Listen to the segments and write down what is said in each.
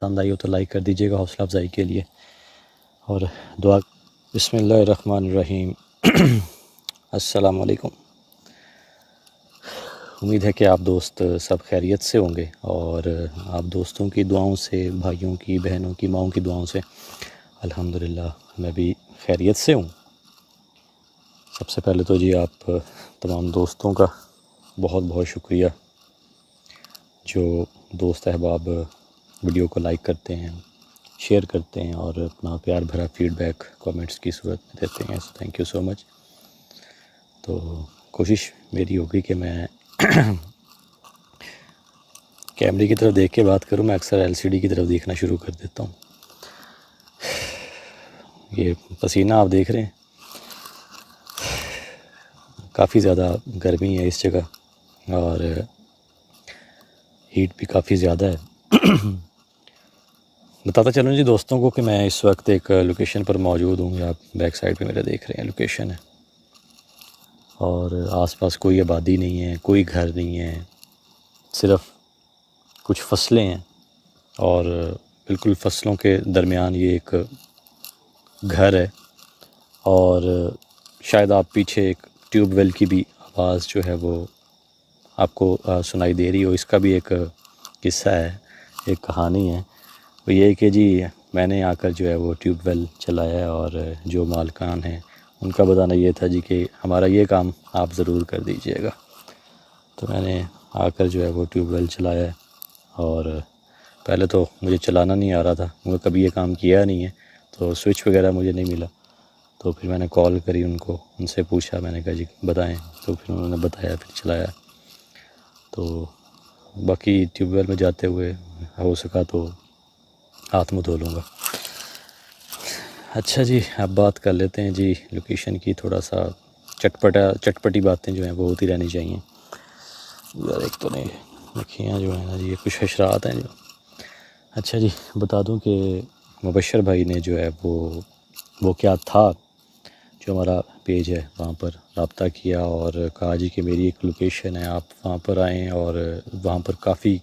پسند آئی ہو تو لائک کر دیجیے گا حوصلہ افزائی کے لیے، اور دعا۔ بسم اللہ الرحمن الرحیم۔ السلام علیکم۔ امید ہے کہ آپ دوست سب خیریت سے ہوں گے، اور آپ دوستوں کی دعاؤں سے، بھائیوں کی، بہنوں کی، ماؤں کی دعاؤں سے الحمدللہ میں بھی خیریت سے ہوں۔ سب سے پہلے تو جی آپ تمام دوستوں کا بہت بہت شکریہ، جو دوست احباب ویڈیو کو لائک کرتے ہیں، شیئر کرتے ہیں اور اپنا پیار بھرا فیڈ بیک کامنٹس کی صورت میں دیتے ہیں، تھینک یو سو مچ۔ تو کوشش میری ہوگی کہ میں کیمرے کی طرف دیکھ کے بات کروں، میں اکثر LCD کی طرف دیکھنا شروع کر دیتا ہوں۔ یہ پسینہ آپ دیکھ رہے ہیں، کافی زیادہ گرمی ہے اس جگہ اور ہیٹ بھی کافی زیادہ ہے۔ بتاتا چلوں جی دوستوں کو کہ میں اس وقت ایک لوکیشن پر موجود ہوں، آپ بیک سائڈ پہ میرے دیکھ رہے ہیں لوکیشن ہے، اور آس پاس کوئی آبادی نہیں ہے، کوئی گھر نہیں ہے، صرف کچھ فصلیں ہیں، اور بالکل فصلوں کے درمیان یہ ایک گھر ہے، اور شاید آپ پیچھے ایک ٹیوب ویل کی بھی آواز جو ہے وہ آپ کو سنائی دے رہی ہو۔ اس کا بھی ایک قصہ ہے، ایک کہانی ہے، وہ یہ کہ جی میں نے آ کر جو ہے وہ ٹیوب ویل چلایا ہے، اور جو مالکان ہیں ان کا بتانا یہ تھا جی کہ ہمارا یہ کام آپ ضرور کر دیجئے گا۔ تو میں نے آ کر جو ہے وہ ٹیوب ویل چلایا ہے، اور پہلے تو مجھے چلانا نہیں آ رہا تھا، مجھے کبھی یہ کام کیا نہیں ہے، تو سوئچ وغیرہ مجھے نہیں ملا، تو پھر میں نے کال کری ان کو، ان سے پوچھا، میں نے کہا جی بتائیں، تو پھر انہوں نے بتایا، پھر چلایا۔ تو باقی ٹیوب ویل میں جاتے ہوئے ہو سکا تو ہاتھ منہ دھو لوں گا۔ اچھا جی، اب بات کر لیتے ہیں جی لوکیشن کی، تھوڑا سا چٹپٹی باتیں جو ہیں وہ ہوتی رہنی چاہیے۔ یار ایک تو نہیں مکھیاں جو ہیں نا جی، یہ کچھ حشرات ہیں جو۔ اچھا جی، بتا دوں کہ مبشر بھائی نے جو ہے وہ کیا تھا، جو ہمارا پیج ہے وہاں پر رابطہ کیا اور کہا جی کہ میری ایک لوکیشن ہے، آپ وہاں پر آئیں، اور وہاں پر کافی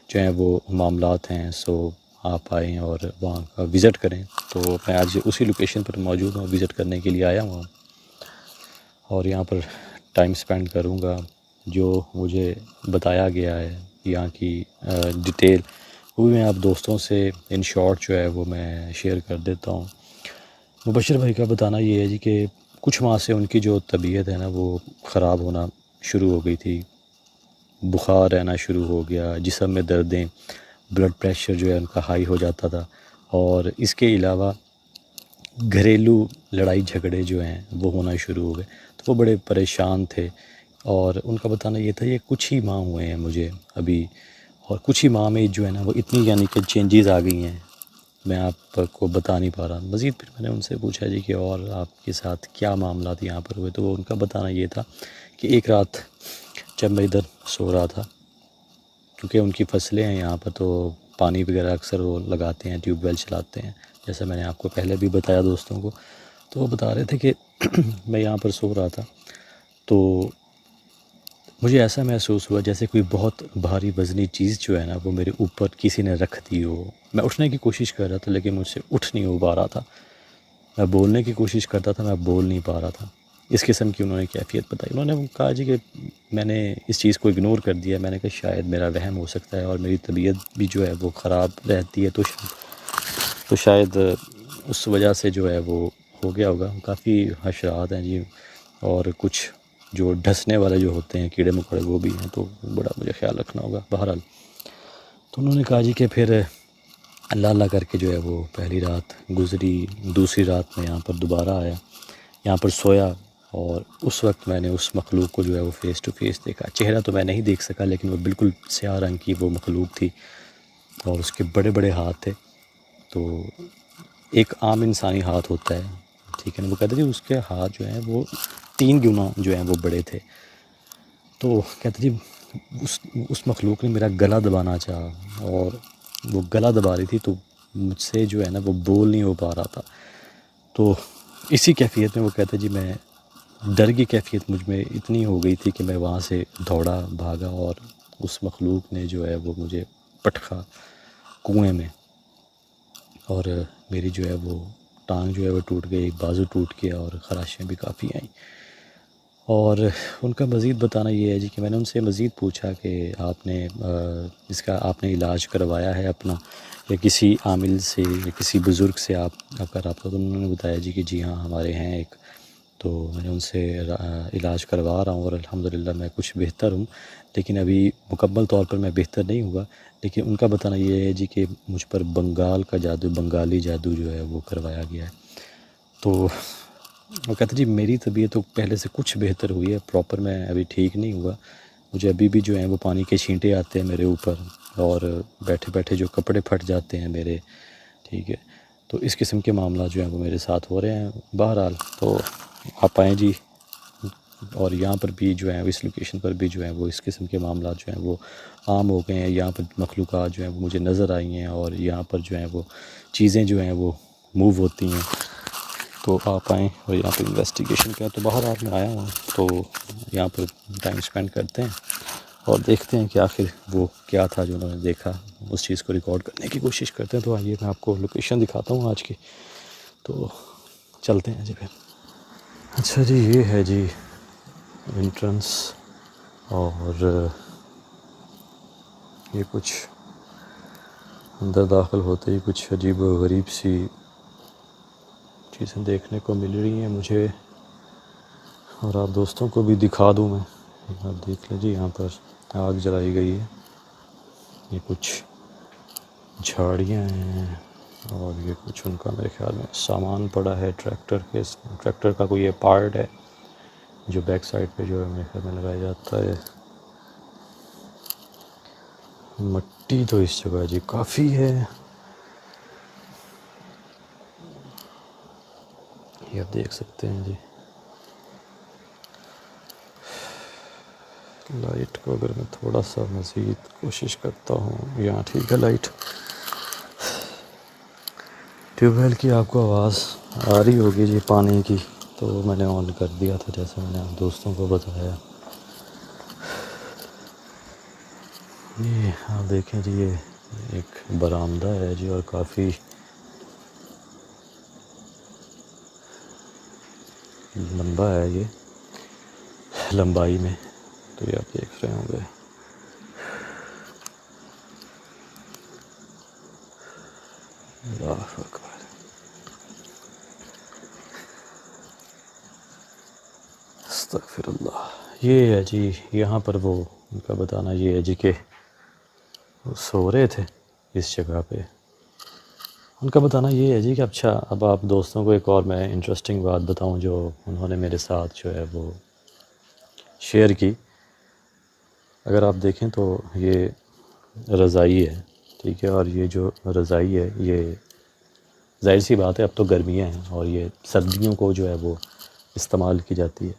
جو ہیں وہ معاملات ہیں، سو آپ آئیں اور وہاں کا وزٹ کریں۔ تو میں آج اسی لوکیشن پر موجود ہوں، وزٹ کرنے کے لیے آیا ہوں، اور یہاں پر ٹائم سپینڈ کروں گا۔ جو مجھے بتایا گیا ہے یہاں کی ڈیٹیل، وہ بھی میں آپ دوستوں سے ان شارٹ جو ہے وہ میں شیئر کر دیتا ہوں۔ مبشر بھائی کا بتانا یہ ہے جی کہ کچھ ماہ سے ان کی جو طبیعت ہے نا وہ خراب ہونا شروع ہو گئی تھی، بخار رہنا شروع ہو گیا، جسم میں دردیں، بلڈ پریشر جو ہے ان کا ہائی ہو جاتا تھا، اور اس کے علاوہ گھریلو لڑائی جھگڑے جو ہیں وہ ہونا شروع ہو گئے، تو وہ بڑے پریشان تھے، اور ان کا بتانا یہ تھا یہ کچھ ہی ماہ ہوئے ہیں مجھے ابھی، اور کچھ ہی ماہ میں جو ہے نا وہ اتنی یعنی کہ چینجز آ گئی ہیں، میں آپ کو بتا نہیں پا رہا۔ مزید پھر میں نے ان سے پوچھا جی کہ اور آپ کے ساتھ کیا معاملات یہاں پر ہوئے، تو ان کا بتانا یہ تھا کہ ایک رات جب میں ادھر سو رہا تھا، کیونکہ ان کی فصلیں ہیں یہاں پر، تو پانی وغیرہ اکثر وہ لگاتے ہیں، ٹیوب ویل چلاتے ہیں، جیسا میں نے آپ کو پہلے بھی بتایا دوستوں کو۔ تو وہ بتا رہے تھے کہ میں یہاں پر سو رہا تھا، تو مجھے ایسا محسوس ہوا جیسے کوئی بہت بھاری وزنی چیز جو ہے نا وہ میرے اوپر کسی نے رکھ دی ہو۔ میں اٹھنے کی کوشش کر رہا تھا لیکن مجھ سے اٹھ نہیں ہو پا رہا تھا، میں بولنے کی کوشش کرتا تھا، میں بول نہیں پا رہا تھا۔ اس قسم کی انہوں نے کیفیت بتائی۔ انہوں نے کہا جی کہ میں نے اس چیز کو اگنور کر دیا، میں نے کہا شاید میرا وہم ہو سکتا ہے، اور میری طبیعت بھی جو ہے وہ خراب رہتی ہے، تو شاید اس وجہ سے جو ہے وہ ہو گیا ہوگا۔ کافی حشرات ہیں جی، اور کچھ جو ڈھسنے والے جو ہوتے ہیں کیڑے مکوڑے وہ بھی ہیں، تو بڑا مجھے خیال رکھنا ہوگا۔ بہرحال تو انہوں نے کہا جی کہ پھر اللہ اللہ کر کے جو ہے وہ پہلی رات گزری، دوسری رات میں یہاں پر دوبارہ آیا، یہاں پر سویا، اور اس وقت میں نے اس مخلوق کو جو ہے وہ فیس ٹو فیس دیکھا۔ چہرہ تو میں نہیں دیکھ سکا، لیکن وہ بالکل سیاہ رنگ کی وہ مخلوق تھی، اور اس کے بڑے بڑے ہاتھ تھے۔ تو ایک عام انسانی ہاتھ ہوتا ہے، ٹھیک ہے نا، وہ کہتے تھے اس کے ہاتھ جو ہیں وہ 3 گنا جو ہیں وہ بڑے تھے۔ تو کہتے جی اس مخلوق نے میرا گلا دبانا چاہا، اور وہ گلا دبا رہی تھی، تو مجھ سے جو ہے نا وہ بول نہیں ہو پا رہا تھا۔ تو اسی کیفیت میں وہ کہتے جی میں ڈر کی کیفیت مجھ میں اتنی ہو گئی تھی کہ میں وہاں سے دوڑا بھاگا، اور اس مخلوق نے جو ہے وہ مجھے پٹخا کنویں میں۔ اور میری جو ہے وہ ٹانگ جو ہے وہ ٹوٹ گئی، بازو ٹوٹ گیا اور خراشیں بھی کافی آئیں۔ اور ان کا مزید بتانا یہ ہے جی کہ میں نے ان سے مزید پوچھا کہ آپ نے اس کا آپ نے علاج کروایا ہے اپنا یا کسی عامل سے یا کسی بزرگ سے آپ کا رابطہ، تو انہوں نے بتایا جی کہ جی ہاں ہمارے ہیں ایک، تو میں نے ان سے علاج کروا رہا ہوں اور الحمدللہ میں کچھ بہتر ہوں، لیکن ابھی مکمل طور پر میں بہتر نہیں ہوا۔ لیکن ان کا بتانا یہ ہے جی کہ مجھ پر بنگال کا جادو، بنگالی جادو جو ہے وہ کروایا گیا ہے۔ تو وہ کہتے جی میری طبیعت تو پہلے سے کچھ بہتر ہوئی ہے، پراپر میں ابھی ٹھیک نہیں ہوا، مجھے ابھی بھی جو ہیں وہ پانی کے چھینٹے آتے ہیں میرے اوپر، اور بیٹھے بیٹھے جو کپڑے پھٹ جاتے ہیں میرے، ٹھیک ہے، تو اس قسم کے معاملات جو ہیں وہ میرے ساتھ ہو رہے ہیں۔ بہرحال تو آپ آئیں جی، اور یہاں پر بھی جو ہیں اس لوکیشن پر بھی جو ہیں وہ اس قسم کے معاملات جو ہیں وہ عام ہو گئے ہیں، یہاں پر مخلوقات جو ہیں وہ مجھے نظر آئی ہیں، اور یہاں پر جو ہیں وہ چیزیں جو ہیں وہ موو ہوتی ہیں، تو آپ آئیں اور یہاں پر انویسٹیگیشن کریں۔ تو باہر میں آیا ہوں تو یہاں پر ٹائم سپینڈ کرتے ہیں اور دیکھتے ہیں کہ آخر وہ کیا تھا جو انہوں نے دیکھا، اس چیز کو ریکارڈ کرنے کی کوشش کرتے ہیں۔ تو آئیے میں آپ کو لوکیشن دکھاتا ہوں آج کی، تو چلتے ہیں جی پھر۔ اچھا جی، یہ ہے جی انٹرنس، اور یہ کچھ اندر داخل ہوتے ہی کچھ عجیب و غریب سی چیزیں دیکھنے کو مل رہی ہیں مجھے، اور آپ دوستوں کو بھی دکھا دوں میں۔ آپ دیکھ لیں جی، یہاں پر آگ جلائی گئی ہے، یہ کچھ جھاڑیاں ہیں، اور یہ کچھ ان کا میرے خیال میں سامان پڑا ہے ٹریکٹر کا کوئی یہ پارٹ ہے جو بیک سائڈ پہ جو ہے میرے خیال میں لگایا جاتا ہے۔ مٹی تو اس جگہ جی کافی ہے، یہ آپ دیکھ سکتے ہیں جی۔ لائٹ کو اگر میں تھوڑا سا مزید کوشش کرتا ہوں، یہاں ٹھیک ہے لائٹ، ٹیوب ویل کی آپ کو آواز آ رہی ہوگی جی پانی کی، تو میں نے آن کر دیا تھا جیسے میں نے آپ دوستوں کو بتایا۔ یہ آپ دیکھیں جی، یہ ایک برآمدہ ہے جی، اور کافی لمبا ہے یہ، لمبائی میں، تو یہ آپ دیکھ رہے ہوں گے۔ اللہ اکبر، استغفر اللہ۔ یہ ہے جی یہاں پر وہ ان کا بتانا یہ ہے جی کہ وہ سو رہے تھے اس جگہ پہ۔ ان کا بتانا یہ ہے جی کہ اچھا، اب آپ دوستوں کو ایک اور میں انٹرسٹنگ بات بتاؤں جو انہوں نے میرے ساتھ جو ہے وہ شیئر کی۔ اگر آپ دیکھیں تو یہ رضائی ہے، ٹھیک ہے، اور یہ جو رضائی ہے یہ ظاہر سی بات ہے اب تو گرمیاں ہیں اور یہ سردیوں کو جو ہے وہ استعمال کی جاتی ہے۔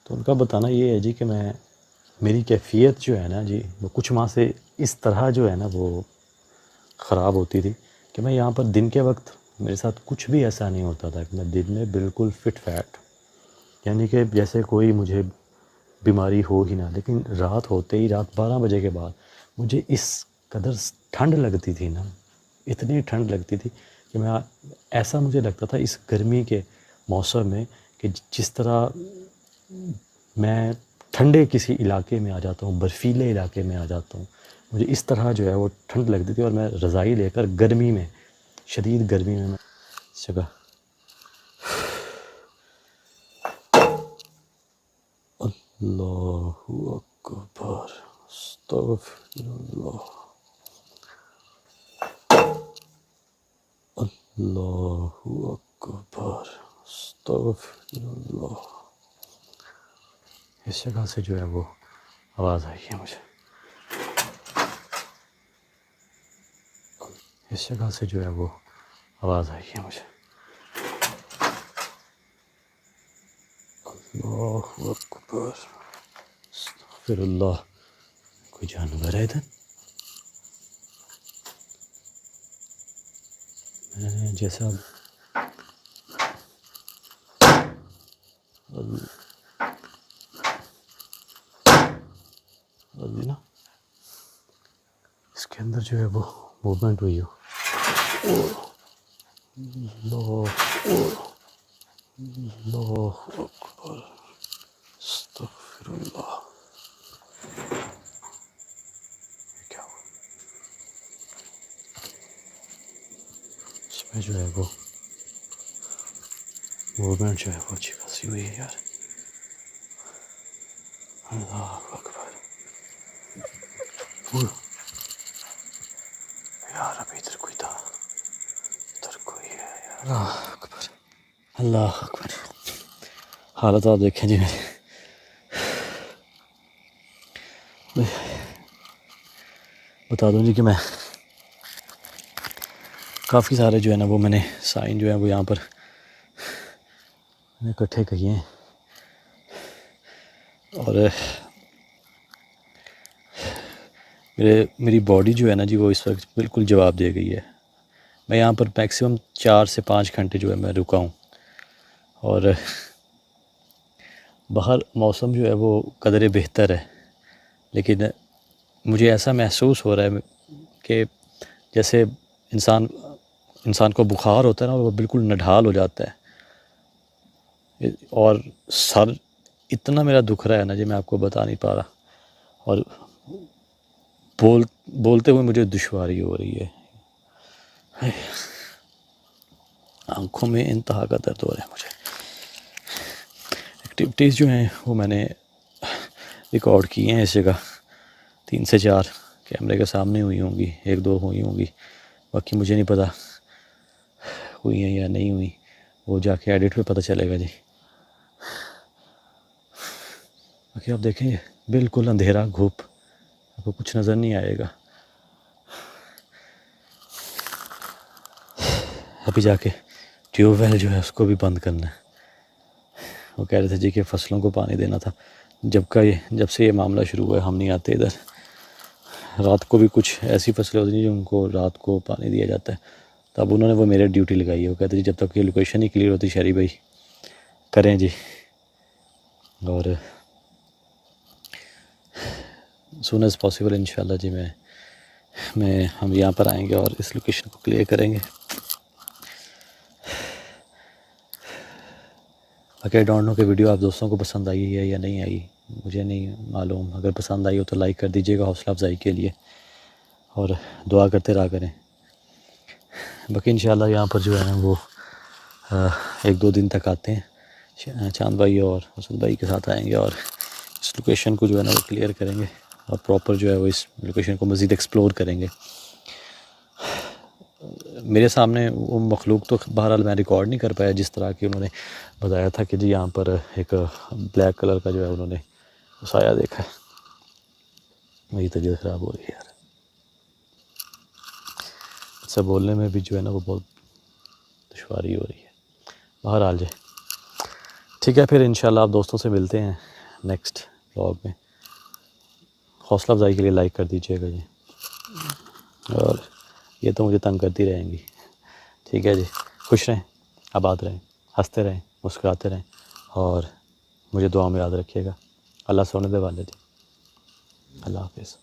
تو ان کا بتانا یہ ہے جی کہ میری کیفیت جو ہے نا جی، وہ کچھ ماہ سے اس طرح جو ہے نا وہ خراب ہوتی تھی کہ میں یہاں پر دن کے وقت میرے ساتھ کچھ بھی ایسا نہیں ہوتا تھا کہ میں دن میں بالکل فٹ فیٹ، یعنی کہ جیسے کوئی مجھے بیماری ہو ہی نہ، لیکن رات ہوتے ہی، رات 12 بجے کے بعد مجھے اس قدر ٹھنڈ لگتی تھی نا، اتنی ٹھنڈ لگتی تھی کہ ایسا مجھے لگتا تھا اس گرمی کے موسم میں کہ جس طرح میں ٹھنڈے کسی علاقے میں آ جاتا ہوں، برفیلے علاقے میں آ جاتا ہوں، مجھے اس طرح جو ہے وہ ٹھنڈ لگتی تھی، اور میں رضائی لے کر گرمی میں، شدید گرمی میں اس جگہ اللہ اکبر، استغفر اللہ، اللہ اکبر، استغفر اللہ۔ اس جگہ سے جو ہے وہ آواز آئی ہے مجھے، اس جگہ سے جو ہے وہ آواز آئی ہے مجھے۔ اللہ اکبر، استغفر اللہ۔ کوئی جانور ہے ادھر؟ میں جیسا نا اس کے اندر جو ہے وہ موومنٹ ہوئی ہو۔ اللہ اکبر استغفر اللہ. کیا ہوا اس میں جو ہے وہ موومنٹ جو ہے وہ اچھی خاصی ہوئی ہے یار. اللہ اکبر یار ابھی ادھر کوئی تھا, ادھر کوئی ہے یار. اللہ اکبر اللہ اکبر. حالت آپ دیکھیں جی میری. بتا دوں جی کہ میں کافی سارے جو ہے نا وہ میں نے سائن جو ہے وہ یہاں پر اکٹھے کیے ہیں, اور میری باڈی جو ہے نا جی وہ اس وقت بالکل جواب دے گئی ہے. میں یہاں پر میکسیمم 4 سے 5 گھنٹے جو ہے میں رکا ہوں, اور باہر موسم جو ہے وہ قدرے بہتر ہے, لیکن مجھے ایسا محسوس ہو رہا ہے کہ جیسے انسان کو بخار ہوتا ہے نا, وہ بالکل نڈھال ہو جاتا ہے. اور سر اتنا میرا دکھ رہا ہے نا جی, میں آپ کو بتا نہیں پا رہا, اور بولتے ہوئے مجھے دشواری ہو رہی ہے. آنکھوں میں انتہا کا درد ہو رہا ہے مجھے. ایکٹیویٹیز جو ہیں وہ میں نے ریکارڈ کی ہیں اس جگہ, 3 سے 4 کیمرے کے سامنے ہوئی ہوں گی, 1-2 ہوئی ہوں گی, باقی مجھے نہیں پتہ ہوئی ہیں یا نہیں ہوئی, وہ جا کے ایڈٹ پہ پتہ چلے گا جی. باقی آپ دیکھیں بالکل اندھیرا گھوپ, آپ کو کچھ نظر نہیں آئے گا. ابھی جا کے ٹیوب ویل جو ہے اس کو بھی بند کرنا ہے. وہ کہہ رہے تھے جی کہ فصلوں کو پانی دینا تھا. جب سے یہ معاملہ شروع ہوا ہے ہم نہیں آتے ادھر. رات کو بھی کچھ ایسی فصلیں ہوتی ہیں جو ان کو رات کو پانی دیا جاتا ہے, تب انہوں نے وہ میرے ڈیوٹی لگائی ہے. وہ کہتے ہیں جب تک یہ لوکیشن ہی کلیئر ہوتی شہری بھائی کریں جی, اور سون ایز پاسبل انشاءاللہ جی ہم یہاں پر آئیں گے اور اس لوکیشن کو کلیئر کریں گے. باقی ڈونٹ نو کہ ویڈیو آپ دوستوں کو پسند آئی ہے یا نہیں آئی, مجھے نہیں معلوم. اگر پسند آئی ہو تو لائک کر دیجیے گا حوصلہ افزائی کے لیے, اور دعا کرتے رہا کریں. باقی انشاءاللہ یہاں پر جو ہے نا وہ 1-2 دن تک آتے ہیں, چاند بھائی اور حسن بھائی کے ساتھ آئیں گے, اور اس لوکیشن کو جو ہے نا وہ کلیئر کریں گے, اور پراپر جو ہے وہ اس لوکیشن کو مزید ایکسپلور کریں گے. میرے سامنے وہ مخلوق تو بہرحال میں ریکارڈ نہیں کر پایا جس طرح کہ انہوں نے بتایا تھا کہ جی یہاں پر ایک بلیک کلر کا جو ہے انہوں نے سایہ دیکھا ہے. میری طبیعت خراب ہو رہی ہے یار, اس سے بولنے میں بھی جو ہے نا وہ بہت دشواری ہو رہی ہے. بہرحال جی ٹھیک ہے, پھر انشاءاللہ آپ دوستوں سے ملتے ہیں نیکسٹ ولاگ میں. حوصلہ افزائی کے لیے لائک کر دیجیے گا جی, اور یہ تو مجھے تنگ کرتی رہیں گی. ٹھیک ہے جی, خوش رہیں, آباد رہیں, ہنستے رہیں, مسکراتے رہیں, اور مجھے دعا میں یاد رکھیے گا. اللہ سونے دے والے جی. اللہ حافظ.